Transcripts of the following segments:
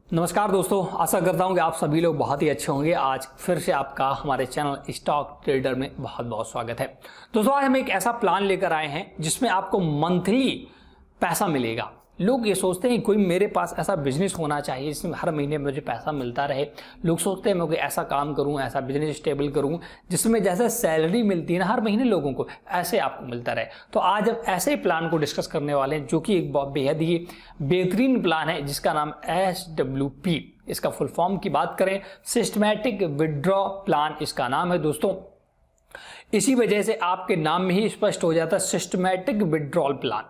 नमस्कार दोस्तों, आशा करता हूं कि आप सभी लोग बहुत ही अच्छे होंगे। आज फिर से आपका हमारे चैनल स्टॉक ट्रेडर में बहुत बहुत स्वागत है। दोस्तों, आज हम एक ऐसा प्लान लेकर आए हैं जिसमें आपको मंथली पैसा मिलेगा। लोग ये सोचते हैं कोई मेरे पास ऐसा बिजनेस होना चाहिए जिसमें हर महीने मुझे पैसा मिलता रहे। लोग सोचते हैं मैं कोई ऐसा काम करूं, ऐसा बिजनेस स्टेबल करूं जिसमें जैसे सैलरी मिलती है ना हर महीने लोगों को, ऐसे आपको मिलता रहे। तो आज हम ऐसे प्लान को डिस्कस करने वाले हैं जो कि एक बहुत बेहद ही बेहतरीन प्लान है जिसका नाम SWP। इसका फुल फॉर्म की बात करें, सिस्टमैटिक विड्रॉ प्लान इसका नाम है दोस्तों। इसी वजह से आपके नाम में ही स्पष्ट हो जाता है सिस्टमैटिक विड्रॉल प्लान।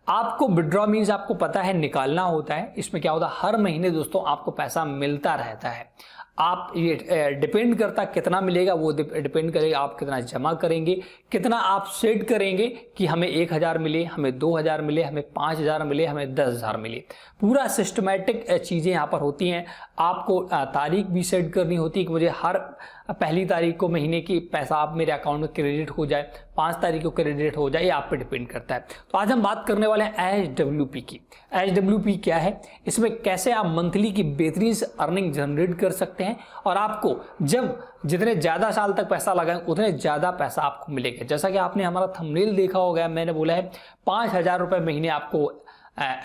आपको विड्रॉ मीन्स आपको पता है निकालना होता है। इसमें क्या होता है, हर महीने दोस्तों आपको पैसा मिलता रहता है। आप ये डिपेंड करता कितना मिलेगा, वो डिपेंड करेगा आप कितना जमा करेंगे, कितना आप सेट करेंगे कि हमें 1000 मिले, हमें 2000 मिले, हमें 5000 मिले, हमें 10,000 मिले। पूरा सिस्टमैटिक चीज़ें यहाँ पर होती हैं। आपको तारीख भी सेट करनी होती है कि मुझे हर पहली तारीख को महीने की पैसा आप मेरे अकाउंट में क्रेडिट हो जाए, 5 तारीख को क्रेडिट हो जाए, ये आप पे डिपेंड करता है। तो आज हम बात करने वाले हैं SWP की। SWP क्या है, इसमें कैसे आप मंथली की बेहतरीन से अर्निंग जनरेट कर सकते हैं और आपको जब जितने ज़्यादा साल तक पैसा लगाएं उतने ज़्यादा पैसा आपको मिलेगा। जैसा कि आपने हमारा थंबनेल देखा होगा, मैंने बोला है 5000 रुपये महीने आपको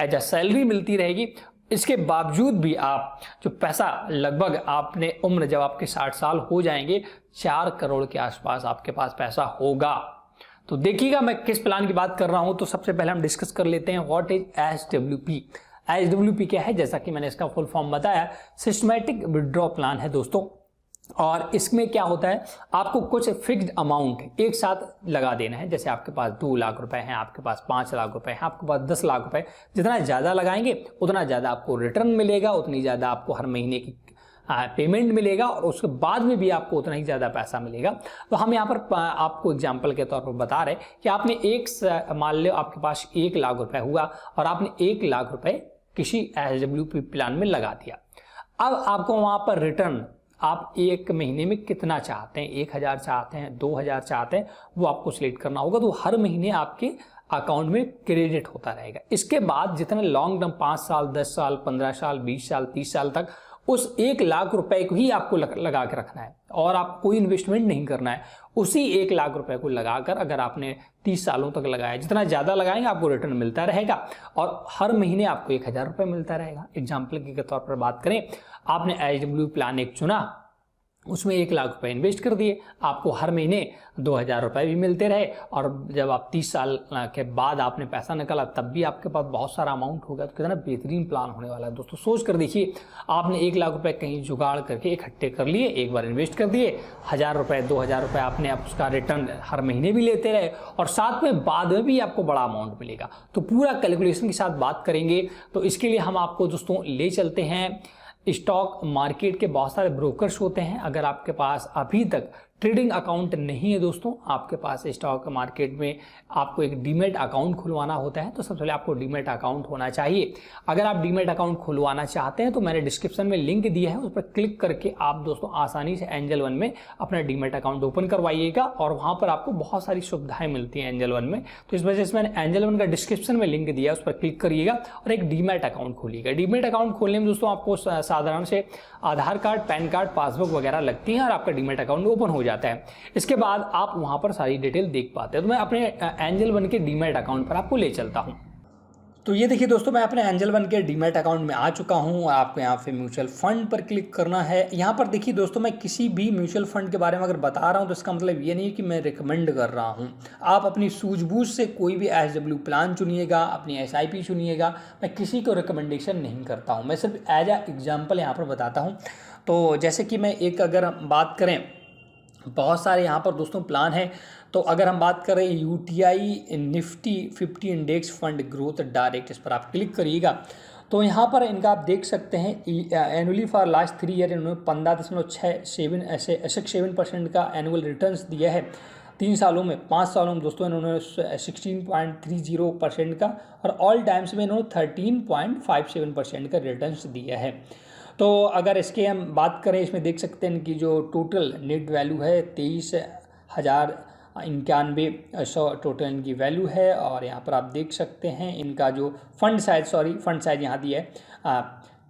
एज अ सैलरी मिलती रहेगी। इसके बावजूद भी आप जो पैसा लगभग आपने उम्र जब आपके 60 साल हो जाएंगे 4 करोड़ के आसपास आपके पास पैसा होगा। तो देखिएगा मैं किस प्लान की बात कर रहा हूं। तो सबसे पहले हम डिस्कस कर लेते हैं व्हाट इज SWP। SWP क्या है, जैसा कि मैंने इसका फुल फॉर्म बताया, सिस्टमैटिक विड्रॉ प्लान है दोस्तों। और इसमें क्या होता है, आपको कुछ फिक्स्ड अमाउंट एक साथ लगा देना है। जैसे आपके पास 2 लाख रुपए हैं, आपके पास 5 लाख रुपए हैं, आपके पास 10 लाख रुपए। जितना ज़्यादा लगाएंगे उतना ज़्यादा आपको रिटर्न मिलेगा, उतनी ज़्यादा आपको हर महीने की पेमेंट मिलेगा और उसके बाद में भी आपको उतना ही ज़्यादा पैसा मिलेगा। तो हम यहाँ पर आपको एग्जाम्पल के तौर पर बता रहे कि आपने मान लो आपके पास 1 लाख रुपए हुआ और आपने 1 लाख रुपए किसी SWP प्लान में लगा दिया। अब आपको वहाँ पर रिटर्न आप एक महीने में कितना चाहते हैं, 1000 चाहते हैं, 2000 चाहते हैं, वो आपको सिलेक्ट करना होगा। तो हर महीने आपके अकाउंट में क्रेडिट होता रहेगा। इसके बाद जितने लॉन्ग टर्म 5 साल, 10 साल, 15 साल, 20 साल, 30 साल तक उस 1 लाख रुपए को ही आपको लगा के रखना है और आप कोई इन्वेस्टमेंट नहीं करना है। उसी 1 लाख रुपए को लगाकर अगर आपने 30 सालों तक लगाया, जितना ज़्यादा लगाएंगे आपको रिटर्न मिलता रहेगा और हर महीने आपको 1000 रुपये मिलता रहेगा। एग्जाम्पल के तौर पर बात करें, आपने SWP प्लान एक चुना, उसमें 1 लाख रुपए इन्वेस्ट कर दिए, आपको हर महीने 2000 रुपये भी मिलते रहे और जब आप 30 साल के बाद आपने पैसा निकाला तब भी आपके पास बहुत सारा अमाउंट होगा। तो कितना बेहतरीन प्लान होने वाला है दोस्तों। सोच कर देखिए, आपने 1 लाख रुपए कहीं जुगाड़ करके इकट्ठे कर लिए, एक बार इन्वेस्ट कर दिए, 1000 रुपये, 2000 रुपये आपने उसका रिटर्न हर महीने भी लेते रहे और साथ में बाद में भी आपको बड़ा अमाउंट मिलेगा। तो पूरा कैलकुलेशन के साथ बात करेंगे। तो इसके लिए हम आपको दोस्तों ले चलते हैं स्टॉक मार्केट के बहुत सारे ब्रोकर्स होते हैं। अगर आपके पास अभी तक ट्रेडिंग अकाउंट नहीं है दोस्तों, आपके पास स्टॉक मार्केट में आपको एक डीमैट अकाउंट खुलवाना होता है। तो सबसे पहले आपको डीमैट अकाउंट होना चाहिए। अगर आप डीमैट अकाउंट खुलवाना चाहते हैं तो मैंने डिस्क्रिप्शन में लिंक दिया है, उस पर क्लिक करके आप दोस्तों आसानी से एंजल वन में अपना डीमैट अकाउंट ओपन करवाइएगा और वहाँ पर आपको बहुत सारी सुविधाएं मिलती हैं एंजल वन में। तो इस वजह से मैंने एंजल वन का डिस्क्रिप्शन में लिंक दिया है, उस पर क्लिक करिएगा और एक डीमैट अकाउंट खोलिएगा। डीमैट अकाउंट खोलने में दोस्तों आपको साधारण से आधार कार्ड, पैन कार्ड, पासबुक वगैरह लगती है और आपका डीमैट अकाउंट ओपन हो जाता है। इसके बाद आप वहां पर सारी डिटेल देख पाते हैं। तो मैं अपने एंजल वन के डीमैट अकाउंट पर आपको ले चलता हूं। तो ये देखिए दोस्तों, मैं अपने एंजल वन के डीमैट अकाउंट में आ चुका हूं और आपको यहाँ पे म्यूचुअल फंड पर क्लिक करना है। यहाँ पर देखिए दोस्तों, मैं किसी भी म्यूचुअल फंड के बारे में अगर बता रहा हूं तो इसका मतलब ये नहीं कि मैं रिकमेंड कर रहा हूं। आप अपनी सूझबूझ से कोई भी SW प्लान चुनिएगा, अपनी SIP चुनिएगा। मैं किसी को रिकमेंडेशन नहीं करता हूँ, मैं सिर्फ एज अ एग्जाम्पल यहाँ पर बताता हूँ। तो जैसे कि मैं एक अगर बात करें, बहुत सारे यहाँ पर दोस्तों प्लान हैं। तो अगर हम बात करें UTI Nifty 50 index fund growth direct, इस पर आप क्लिक करिएगा तो यहाँ पर इनका आप देख सकते हैं एनुअली फॉर लास्ट 3 ईयर इन्होंने 15.67% का एनुअल रिटर्न्स दिया है 3 सालों में। 5 सालों में दोस्तों इन्होंने 16.30% का और ऑल टाइम्स में इन्होंने 13.57% का रिटर्न्स दिया है। तो अगर इसके हम बात करें, इसमें देख सकते हैं इनकी जो टोटल नेट वैल्यू है 23,091 टोटल इनकी वैल्यू है। और यहाँ पर आप देख सकते हैं इनका जो फंड साइज यहाँ दिया है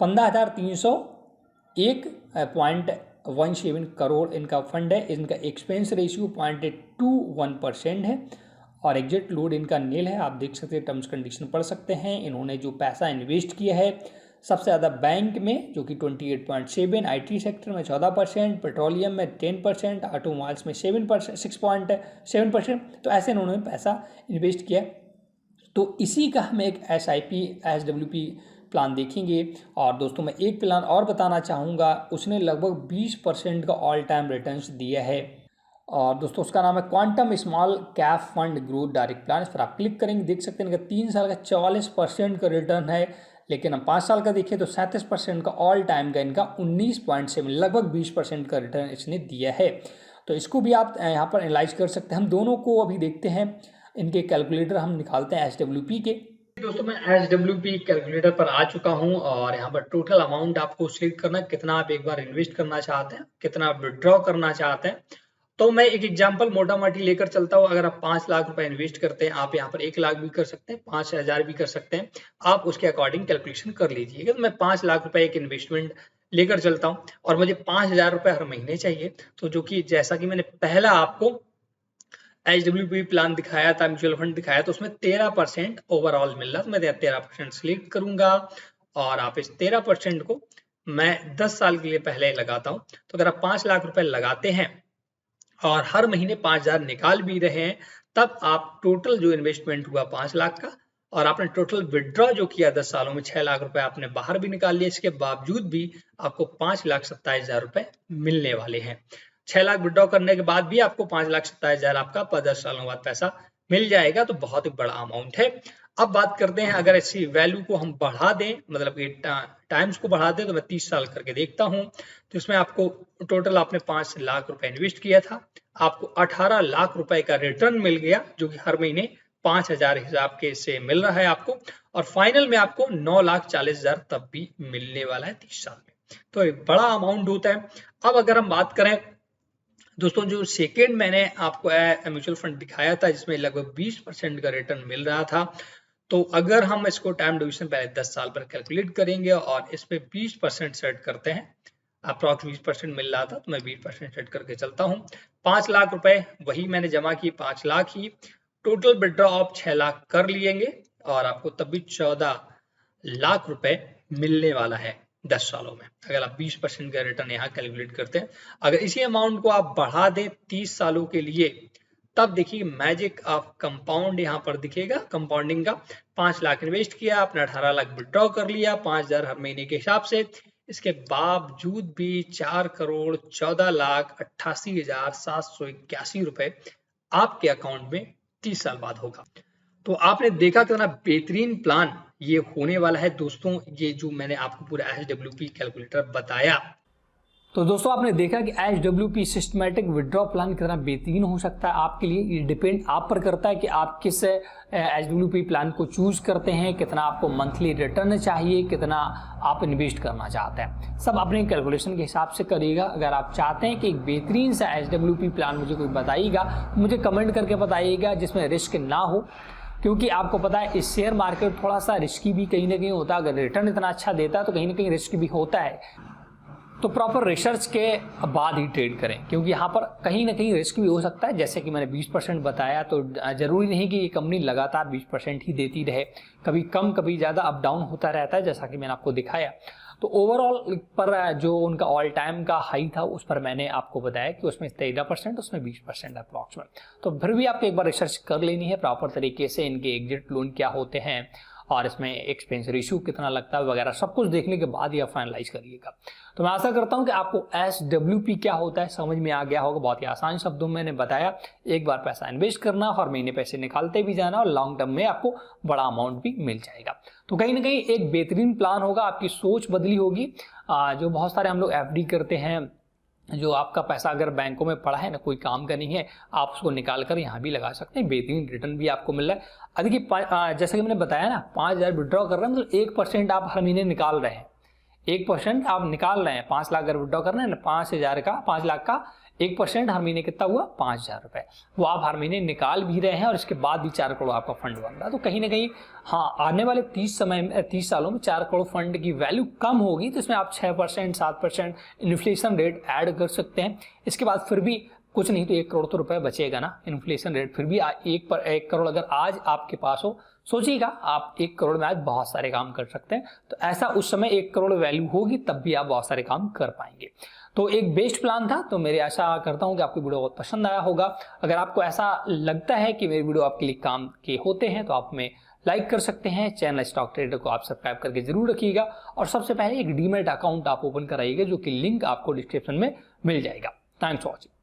15,301.17 करोड़ इनका फंड है। इनका एक्सपेंस रेशियो 0.21% है और एग्जिट लोड इनका नील है। आप देख सकते हैं, टर्म्स कंडीशन पढ़ सकते हैं। इन्होंने जो पैसा इन्वेस्ट किया है सबसे ज़्यादा बैंक में जो कि 28.7, IT सेक्टर में 14%, पेट्रोलियम में 10%, ऑटोमोबाइल्स में 6.7%। तो ऐसे इन्होंने पैसा इन्वेस्ट किया। तो इसी का हम एक SIP SWP प्लान देखेंगे। और दोस्तों मैं एक प्लान और बताना चाहूँगा, उसने लगभग 20% का ऑल टाइम रिटर्न्स दिया है और दोस्तों उसका नाम है quantum small cap fund growth direct plan. इस पर आप क्लिक करेंगे, देख सकते हैं इनका 3 साल का 44% का रिटर्न है, लेकिन हम 5 साल का देखें तो 37% का ऑल टाइम का इनका 19.7 लगभग 20% का रिटर्न इसने दिया है। तो इसको भी आप यहाँ पर एनालाइज कर सकते हैं। हम दोनों को अभी देखते हैं, इनके कैलकुलेटर हम निकालते हैं SWP के। दोस्तों मैं SWP कैलकुलेटर पर आ चुका हूं और यहाँ पर टोटल अमाउंट आपको सिलेक्ट करना है, कितना आप एक बार इन्वेस्ट करना चाहते हैं, कितना आप विड्रॉ करना चाहते हैं। तो मैं एक एग्जांपल मोटा मोटी लेकर चलता हूँ। अगर आप 5 लाख रुपए इन्वेस्ट करते हैं, आप यहाँ पर 1 लाख भी कर सकते हैं, 5,000 भी कर सकते हैं, आप उसके अकॉर्डिंग कैलकुलेशन कर लीजिएगा। तो मैं 5 लाख रुपए एक इन्वेस्टमेंट लेकर चलता हूँ और मुझे 5,000 रुपए हर महीने चाहिए। तो जो कि जैसा कि मैंने पहला आपको SWP प्लान दिखाया था, म्यूचुअल फंड दिखाया, तो उसमें 13% ओवरऑल मिल रहा। तो मैं 13% सिलेक्ट करूंगा और आप इस 13% को मैं 10 साल के लिए पहले लगाता हूं। तो अगर आप 5 लाख रुपए लगाते हैं और हर महीने 5,000 निकाल भी रहे हैं, तब आप टोटल जो इन्वेस्टमेंट हुआ 5 लाख का और आपने टोटल विड्रॉ जो किया 10 सालों में 6 लाख रुपए आपने बाहर भी निकाल लिया, इसके बावजूद भी आपको 5,27,000 रुपए मिलने वाले हैं। 6 लाख विड्रॉ करने के बाद भी आपको 5,27,000 आपका 10 सालों बाद पैसा मिल जाएगा। तो बहुत ही बड़ा अमाउंट है। अब बात करते हैं, अगर इसी वैल्यू को हम बढ़ा दें, मतलब कि टाइम्स को बढ़ा दें, तो मैं 30 साल करके देखता हूं। तो इसमें आपको टोटल आपने 5 लाख रुपए इन्वेस्ट किया था, आपको 18 लाख रुपए का रिटर्न मिल गया, जो कि हर महीने 5,000 हिसाब के से मिल रहा है आपको। और फाइनल में आपको 9,40,000 तब भी मिलने वाला है 30 साल में। तो एक बड़ा अमाउंट होता है। अब अगर हम बात करें दोस्तों, जो सेकेंड मैंने आपको म्यूचुअल फंड दिखाया था जिसमें लगभग 20% का रिटर्न मिल रहा था, तो अगर हम इसको टाइम ड्यूरेशन पहले 10 साल पर कैलकुलेट करेंगे और इस पे 20% सेट करते हैं, अप्रॉक्स 20% मिल रहा था, तो मैं 20% सेट करके चलता हूं। 5 लाख रुपए वही मैंने जमा की, 5 लाख ही टोटल विड्रॉ आप 6 लाख कर लिएंगे और आपको तब भी 14 लाख रुपए मिलने वाला है 10 सालों में, अगर आप 20% का रिटर्न यहाँ कैलकुलेट करते हैं। अगर इसी अमाउंट को आप बढ़ा दें 30 सालों के लिए, तब देखिए मैजिक ऑफ कंपाउंड यहाँ पर दिखेगा, कंपाउंडिंग का। 5 लाख इन्वेस्ट किया आपने, 18 लाख विड्रॉ कर लिया 5,000 हर महीने के हिसाब से, इसके बावजूद भी 4,14,88,781 रुपए आपके अकाउंट में 30 साल बाद होगा। तो आपने देखा कितना बेहतरीन प्लान ये होने वाला है दोस्तों, ये जो मैंने आपको पूरा SWP कैलकुलेटर बताया। तो दोस्तों आपने देखा कि SWP सिस्टमैटिक विड्रॉ प्लान कितना बेहतरीन हो सकता है आपके लिए। ये डिपेंड आप पर करता है कि आप किस SWP प्लान को चूज करते हैं, कितना आपको मंथली रिटर्न चाहिए, कितना आप इन्वेस्ट करना चाहते हैं, सब अपने कैलकुलेशन के हिसाब से करिएगा। अगर आप चाहते हैं कि एक बेहतरीन सा SWP प्लान मुझे कोई बताइएगा, मुझे कमेंट करके बताइएगा जिसमें रिस्क ना हो, क्योंकि आपको पता है इस शेयर मार्केट थोड़ा सा रिस्की भी कहीं ना कहीं होता है। अगर रिटर्न इतना अच्छा देता है तो कहीं ना कहीं रिस्क भी होता है। तो प्रॉपर रिसर्च के बाद ही ट्रेड करें, क्योंकि यहाँ पर कहीं ना कहीं रिस्क भी हो सकता है। जैसे कि मैंने 20% बताया, तो जरूरी नहीं कि ये कंपनी लगातार 20% ही देती रहे, कभी कम कभी ज़्यादा अप डाउन होता रहता है, जैसा कि मैंने आपको दिखाया। तो ओवरऑल पर जो उनका ऑल टाइम का हाई था उस पर मैंने आपको बताया कि उसमें 13%, उसमें 20% अप्रॉक्सीमेट। तो फिर भी आपको एक बार रिसर्च कर लेनी है प्रॉपर तरीके से, इनके एग्जिट लोन क्या होते हैं और इसमें एक्सपेंस रेशियो कितना लगता है वगैरह सब कुछ देखने के बाद ही आप फाइनलाइज करिएगा। तो मैं आशा करता हूं कि आपको SWP क्या होता है समझ में आ गया होगा। बहुत ही आसान शब्दों में मैंने बताया, एक बार पैसा इन्वेस्ट करना, हर महीने पैसे निकालते भी जाना और लॉन्ग टर्म में आपको बड़ा अमाउंट भी मिल जाएगा। तो कहीं ना कहीं एक बेहतरीन प्लान होगा, आपकी सोच बदली होगी। जो बहुत सारे हम लोग FD करते हैं, जो आपका पैसा अगर बैंकों में पड़ा है ना, कोई काम का नहीं है, आप उसको निकाल कर यहाँ भी लगा सकते हैं, बेहतरीन रिटर्न भी आपको मिल रहा है। देखिए जैसा कि मैंने बताया ना, 5,000 विड्रॉ कर रहे हैं, मतलब 1% आप हर महीने निकाल रहे हैं, 1% आप निकाल रहे हैं, 5 लाख अगर विड्रॉ करना है ना, 5 लाख का 1% हर महीने कितना हुआ, 5,000 रुपए, वो आप हर महीने निकाल भी रहे हैं और इसके बाद भी 4 करोड़ आपका फंड बन रहा है। तो कहीं ना कहीं हाँ, आने वाले 30 सालों में 4 करोड़ फंड की वैल्यू कम होगी, तो इसमें आप 6%, 7% इन्फ्लेशन रेट ऐड कर सकते हैं। इसके बाद फिर भी कुछ नहीं तो 1 करोड़ तो रुपए बचेगा ना, इन्फ्लेशन रेट फिर भी 1 करोड़ अगर आज आपके पास हो, सोचिएगा आप 1 करोड़ में आज बहुत सारे काम कर सकते हैं। तो ऐसा उस समय 1 करोड़ वैल्यू होगी तब भी आप बहुत सारे काम कर पाएंगे। तो एक बेस्ट प्लान था, तो मेरी आशा करता हूं कि आपको वीडियो बहुत पसंद आया होगा। अगर आपको ऐसा लगता है कि मेरे वीडियो आपके लिए काम के होते हैं तो आप हमें लाइक कर सकते हैं। चैनल स्टॉक ट्रेडर को आप सब्सक्राइब करके जरूर रखिएगा और सबसे पहले एक डीमैट अकाउंट आप ओपन कराइएगा, जो कि लिंक आपको डिस्क्रिप्शन में मिल जाएगा। Thanks for watching.